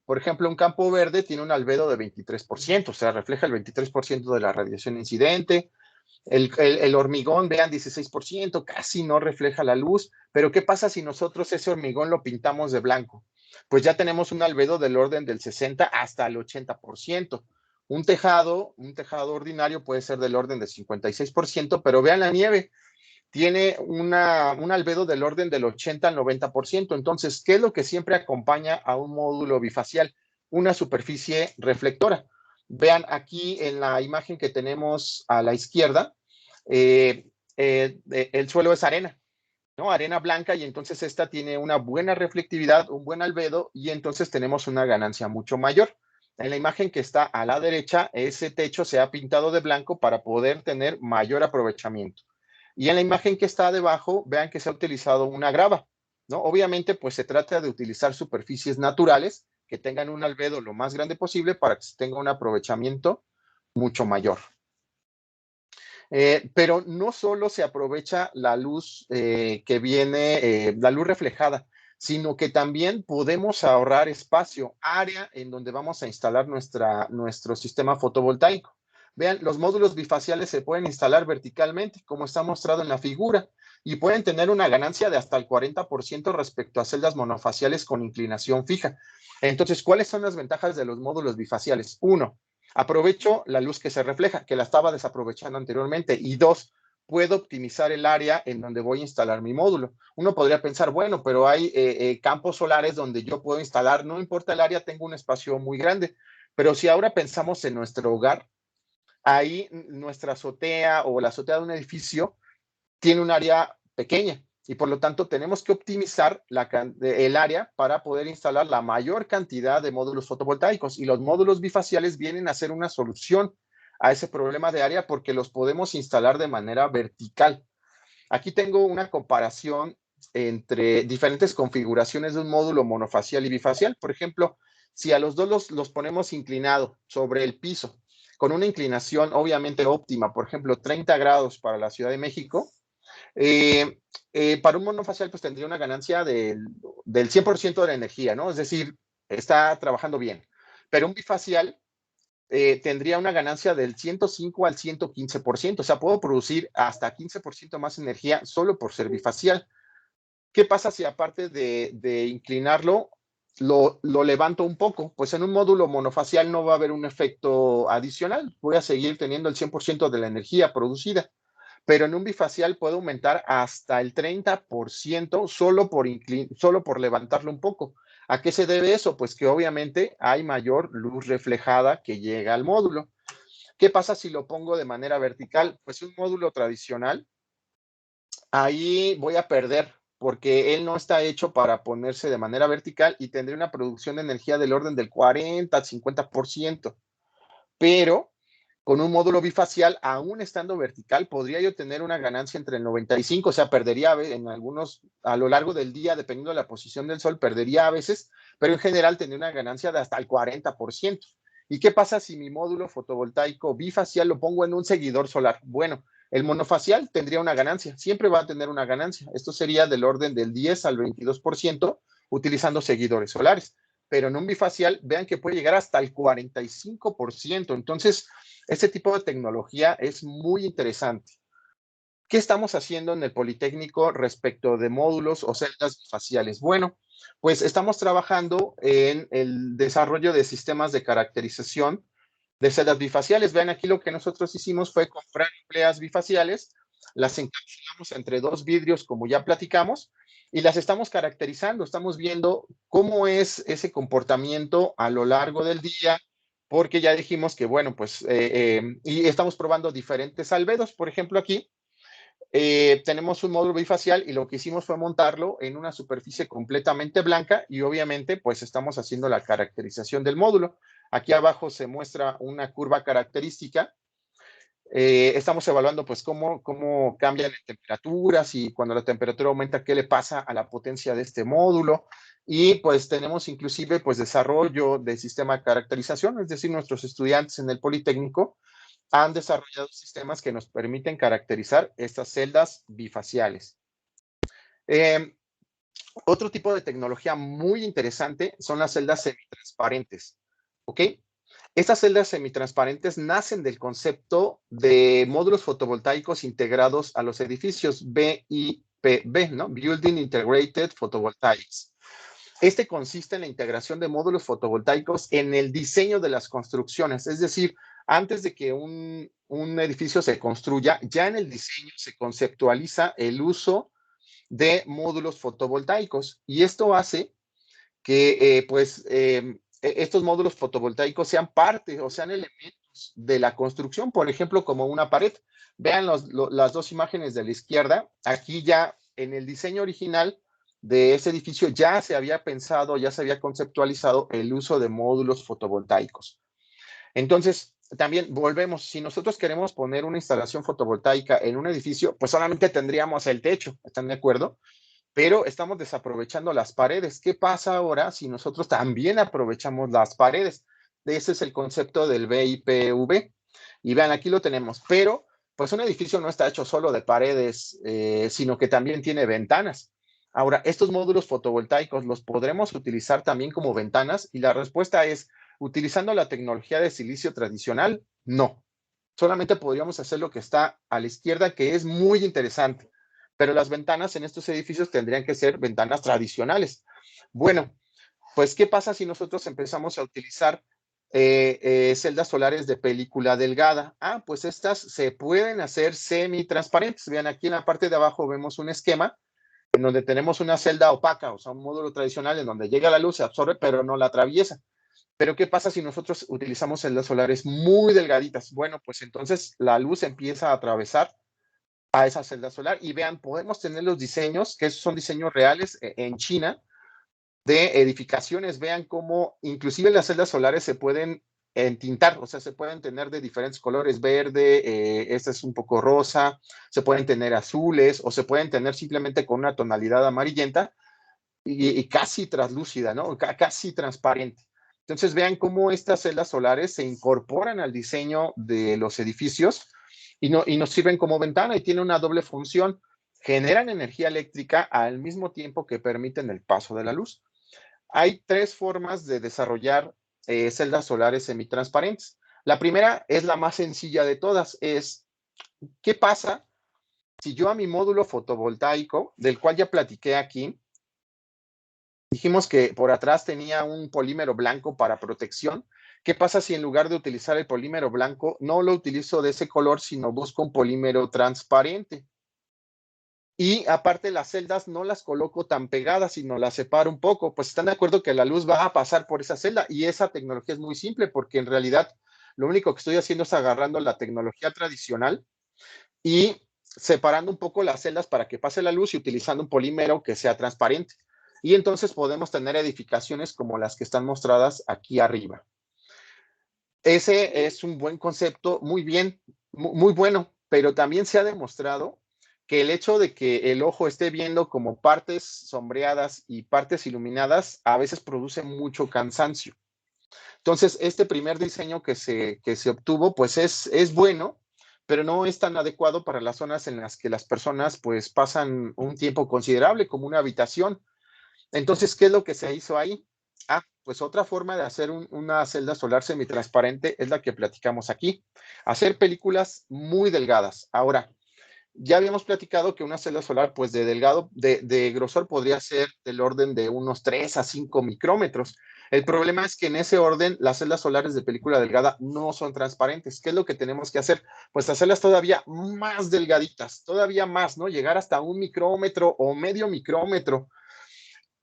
Por ejemplo, un campo verde tiene un albedo de 23%, o sea, refleja el 23% de la radiación incidente. El hormigón, vean, 16%, casi no refleja la luz, pero ¿qué pasa si nosotros ese hormigón lo pintamos de blanco? Pues ya tenemos un albedo del orden del 60 hasta el 80%. Un tejado ordinario puede ser del orden de 56%, pero vean la nieve, tiene un albedo del orden del 80 al 90%. Entonces, ¿qué es lo que siempre acompaña a un módulo bifacial? Una superficie reflectora. Vean aquí en la imagen que tenemos a la izquierda, el suelo es arena, ¿no? Arena blanca, y entonces esta tiene una buena reflectividad, un buen albedo, y entonces tenemos una ganancia mucho mayor. En la imagen que está a la derecha, ese techo se ha pintado de blanco para poder tener mayor aprovechamiento. Y en la imagen que está debajo, vean que se ha utilizado una grava, ¿no? Obviamente, pues se trata de utilizar superficies naturales que tengan un albedo lo más grande posible para que se tenga un aprovechamiento mucho mayor. Pero no solo se aprovecha la luz que viene, la luz reflejada, sino que también podemos ahorrar espacio, área en donde vamos a instalar nuestro sistema fotovoltaico. Vean, los módulos bifaciales se pueden instalar verticalmente, como está mostrado en la figura, y pueden tener una ganancia de hasta el 40% respecto a celdas monofaciales con inclinación fija. Entonces, ¿cuáles son las ventajas de los módulos bifaciales? Uno, aprovecho la luz que se refleja, que la estaba desaprovechando anteriormente. Y dos, puedo optimizar el área en donde voy a instalar mi módulo. Uno podría pensar, bueno, pero hay campos solares donde yo puedo instalar, no importa el área, tengo un espacio muy grande. Pero si ahora pensamos en nuestro hogar, ahí nuestra azotea o la azotea de un edificio tiene un área pequeña y por lo tanto tenemos que optimizar el área para poder instalar la mayor cantidad de módulos fotovoltaicos, y los módulos bifaciales vienen a ser una solución a ese problema de área porque los podemos instalar de manera vertical. Aquí tengo una comparación entre diferentes configuraciones de un módulo monofacial y bifacial. Por ejemplo, si a los dos los ponemos inclinados sobre el piso, con una inclinación obviamente óptima, por ejemplo, 30 grados para la Ciudad de México, para un monofacial pues tendría una ganancia del 100% de la energía, ¿no? Es decir, está trabajando bien. Pero un bifacial tendría una ganancia del 105 al 115%, o sea, puedo producir hasta 15% más energía solo por ser bifacial. ¿Qué pasa si aparte de inclinarlo, lo levanto un poco? Pues en un módulo monofacial no va a haber un efecto adicional, voy a seguir teniendo el 100% de la energía producida, pero en un bifacial puedo aumentar hasta el 30% solo por levantarlo un poco. ¿A qué se debe eso? Pues que obviamente hay mayor luz reflejada que llega al módulo. ¿Qué pasa si lo pongo de manera vertical? Pues un módulo tradicional, ahí voy a perder porque él no está hecho para ponerse de manera vertical y tendría una producción de energía del orden del 40 al 50%. Pero con un módulo bifacial, aún estando vertical, podría yo tener una ganancia entre el 95, o sea, perdería en algunos, a lo largo del día, dependiendo de la posición del sol, perdería a veces, pero en general tendría una ganancia de hasta el 40%. ¿Y qué pasa si mi módulo fotovoltaico bifacial lo pongo en un seguidor solar? Bueno, el monofacial tendría una ganancia, siempre va a tener una ganancia. Esto sería del orden del 10 al 22% utilizando seguidores solares, pero en un bifacial, vean que puede llegar hasta el 45%. Entonces, este tipo de tecnología es muy interesante. ¿Qué estamos haciendo en el Politécnico respecto de módulos o celdas bifaciales? Bueno, pues estamos trabajando en el desarrollo de sistemas de caracterización de celdas bifaciales. Vean, aquí lo que nosotros hicimos fue comprar nucleas bifaciales, las encapsulamos entre dos vidrios, como ya platicamos, y las estamos caracterizando. Estamos viendo cómo es ese comportamiento a lo largo del día, porque ya dijimos que, bueno, pues, y estamos probando diferentes albedos. Por ejemplo, aquí tenemos un módulo bifacial y lo que hicimos fue montarlo en una superficie completamente blanca y obviamente pues estamos haciendo la caracterización del módulo. Aquí abajo se muestra una curva característica. Estamos evaluando pues cómo cambian las temperaturas y cuando la temperatura aumenta, qué le pasa a la potencia de este módulo. Y pues tenemos inclusive pues desarrollo de sistema de caracterización, es decir, nuestros estudiantes en el Politécnico han desarrollado sistemas que nos permiten caracterizar estas celdas bifaciales. Eh, Otro tipo de tecnología muy interesante son las celdas semitransparentes, ¿ok? Estas celdas semitransparentes nacen del concepto de módulos fotovoltaicos integrados a los edificios BIPV, ¿no? Building Integrated Photovoltaics. Este consiste en la integración de módulos fotovoltaicos en el diseño de las construcciones, es decir, antes de que un edificio se construya, ya en el diseño se conceptualiza el uso de módulos fotovoltaicos y esto hace que estos módulos fotovoltaicos sean parte o sean elementos de la construcción, por ejemplo, como una pared. Vean las dos imágenes de la izquierda, aquí ya en el diseño original de ese edificio ya se había pensado, ya se había conceptualizado el uso de módulos fotovoltaicos. Entonces, también volvemos, si nosotros queremos poner una instalación fotovoltaica en un edificio, pues solamente tendríamos el techo, ¿están de acuerdo? Pero estamos desaprovechando las paredes. ¿Qué pasa ahora si nosotros también aprovechamos las paredes? Ese es el concepto del BIPV. Y vean, aquí lo tenemos, pero pues un edificio no está hecho solo de paredes, sino que también tiene ventanas. Ahora, estos módulos fotovoltaicos los podremos utilizar también como ventanas y la respuesta es, ¿utilizando la tecnología de silicio tradicional? No. Solamente podríamos hacer lo que está a la izquierda, que es muy interesante, pero las ventanas en estos edificios tendrían que ser ventanas tradicionales. Bueno, pues, ¿qué pasa si nosotros empezamos a utilizar celdas solares de película delgada? Ah, pues estas se pueden hacer semitransparentes. Vean, aquí en la parte de abajo vemos un esquema en donde tenemos una celda opaca, o sea, un módulo tradicional en donde llega la luz, se absorbe, pero no la atraviesa. Pero ¿qué pasa si nosotros utilizamos celdas solares muy delgaditas? Bueno, pues entonces la luz empieza a atravesar a esa celda solar y vean, podemos tener los diseños, que son diseños reales en China, de edificaciones. Vean cómo inclusive las celdas solares se pueden entintar, o sea, se pueden tener de diferentes colores, verde, este es un poco rosa, se pueden tener azules o se pueden tener simplemente con una tonalidad amarillenta y casi translúcida, ¿no? Casi transparente. Entonces vean cómo estas celdas solares se incorporan al diseño de los edificios y nos sirven como ventana y tienen una doble función. Generan energía eléctrica al mismo tiempo que permiten el paso de la luz. Hay tres formas de desarrollar celdas solares semitransparentes. La primera es la más sencilla de todas, es ¿qué pasa si yo a mi módulo fotovoltaico, del cual ya platiqué aquí, dijimos que por atrás tenía un polímero blanco para protección? ¿Qué pasa si en lugar de utilizar el polímero blanco no lo utilizo de ese color, sino busco un polímero transparente? Y aparte las celdas no las coloco tan pegadas, sino las separo un poco. Pues están de acuerdo que la luz va a pasar por esa celda y esa tecnología es muy simple porque en realidad lo único que estoy haciendo es agarrando la tecnología tradicional y separando un poco las celdas para que pase la luz y utilizando un polímero que sea transparente. Y entonces podemos tener edificaciones como las que están mostradas aquí arriba. Ese es un buen concepto, muy bien, muy bueno, pero también se ha demostrado que el hecho de que el ojo esté viendo como partes sombreadas y partes iluminadas a veces produce mucho cansancio. Entonces, este primer diseño que se obtuvo, pues es bueno, pero no es tan adecuado para las zonas en las que las personas pues pasan un tiempo considerable, como una habitación. Entonces, ¿qué es lo que se hizo ahí? Ah, pues otra forma de hacer una celda solar semitransparente es la que platicamos aquí. Hacer películas muy delgadas. Ahora, ya habíamos platicado que una celda solar, pues de grosor podría ser del orden de unos 3 a 5 micrómetros. El problema es que en ese orden las celdas solares de película delgada no son transparentes. ¿Qué es lo que tenemos que hacer? Pues hacerlas todavía más delgaditas, todavía más, ¿no? Llegar hasta un micrómetro o medio micrómetro.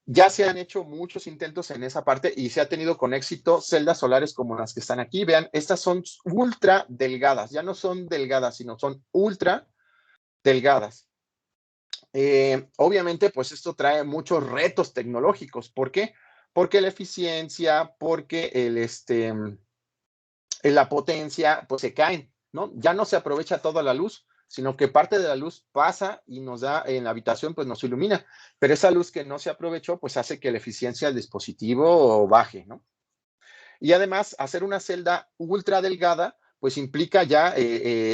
Ya se han hecho muchos intentos en esa parte y se ha tenido con éxito celdas solares como las que están aquí. Vean, estas son ultra delgadas, ya no son delgadas, sino son ultra delgadas. Obviamente, pues esto trae muchos retos tecnológicos. ¿Por qué? Porque la eficiencia, porque la potencia, pues se caen, ¿no? Ya no se aprovecha toda la luz, sino que parte de la luz pasa y nos da en la habitación, pues nos ilumina. Pero esa luz que no se aprovechó, pues hace que la eficiencia del dispositivo baje, ¿no? Y además, hacer una celda ultra delgada, pues implica ya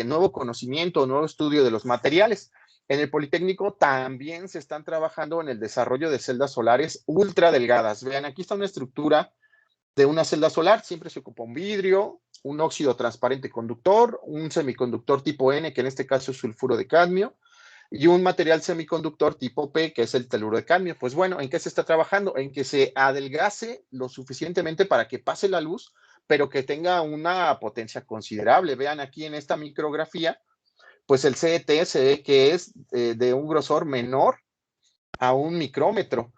nuevo conocimiento, nuevo estudio de los materiales. En el Politécnico también se están trabajando en el desarrollo de celdas solares ultra delgadas. Vean, aquí está una estructura de una celda solar, siempre se ocupa un vidrio, un óxido transparente conductor, un semiconductor tipo N, que en este caso es sulfuro de cadmio, y un material semiconductor tipo P, que es el teluro de cadmio. Pues bueno, ¿en qué se está trabajando? En que se adelgace lo suficientemente para que pase la luz, pero que tenga una potencia considerable. Vean aquí en esta micrografía, pues el CET se ve que es de un grosor menor a un micrómetro.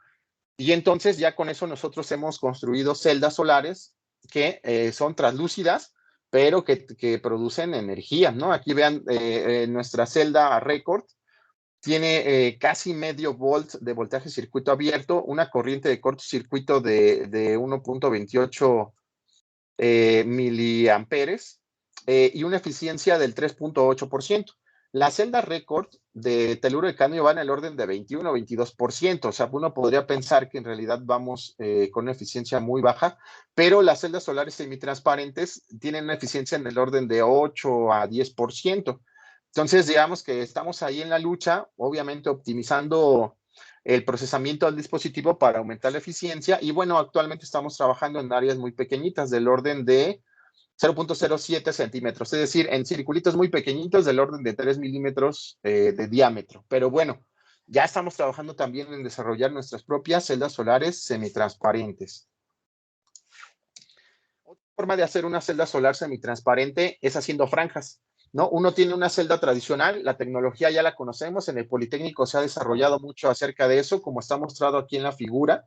Y entonces ya con eso nosotros hemos construido celdas solares que son translúcidas, pero que producen energía, ¿no? Aquí vean nuestra celda Record, tiene casi medio volt de voltaje circuito abierto, una corriente de cortocircuito de 1.28 miliamperes y una eficiencia del 3.8%. La celda récord de teluro de cadmio va en el orden de 21 o 22%, o sea, uno podría pensar que en realidad vamos con una eficiencia muy baja, pero las celdas solares semitransparentes tienen una eficiencia en el orden de 8 a 10%. Entonces, digamos que estamos ahí en la lucha, obviamente optimizando el procesamiento del dispositivo para aumentar la eficiencia. Y bueno, actualmente estamos trabajando en áreas muy pequeñitas, del orden de 0.07 centímetros, es decir, en circulitos muy pequeñitos del orden de 3 milímetros de diámetro. Pero bueno, ya estamos trabajando también en desarrollar nuestras propias celdas solares semitransparentes. Otra forma de hacer una celda solar semitransparente es haciendo franjas, ¿no? Uno tiene una celda tradicional, la tecnología ya la conocemos, en el Politécnico se ha desarrollado mucho acerca de eso, como está mostrado aquí en la figura.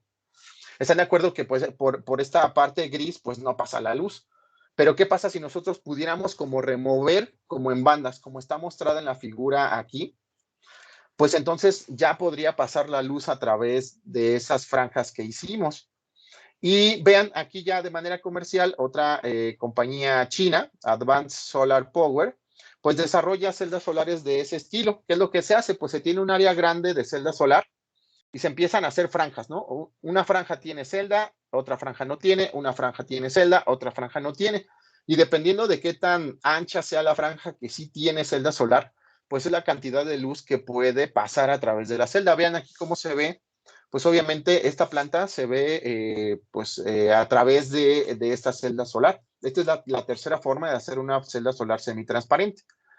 Están de acuerdo que pues, por esta parte gris pues no pasa la luz. Pero ¿qué pasa si nosotros pudiéramos como remover como en bandas, como está mostrada en la figura aquí? Pues entonces ya podría pasar la luz a través de esas franjas que hicimos. Y vean aquí ya de manera comercial, otra compañía china, Advanced Solar Power, pues desarrolla celdas solares de ese estilo. ¿Qué es lo que se hace? Pues se tiene un área grande de celda solar y se empiezan a hacer franjas, ¿no? Una franja tiene celda, otra franja no tiene, una franja tiene celda, otra franja no tiene. Y dependiendo de qué tan ancha sea la franja que sí tiene celda solar, pues es la cantidad de luz que puede pasar a través de la celda. Vean aquí cómo se ve. Pues obviamente esta planta se ve a través de esta celda solar. Esta es la tercera forma de hacer una celda solar semitransparente.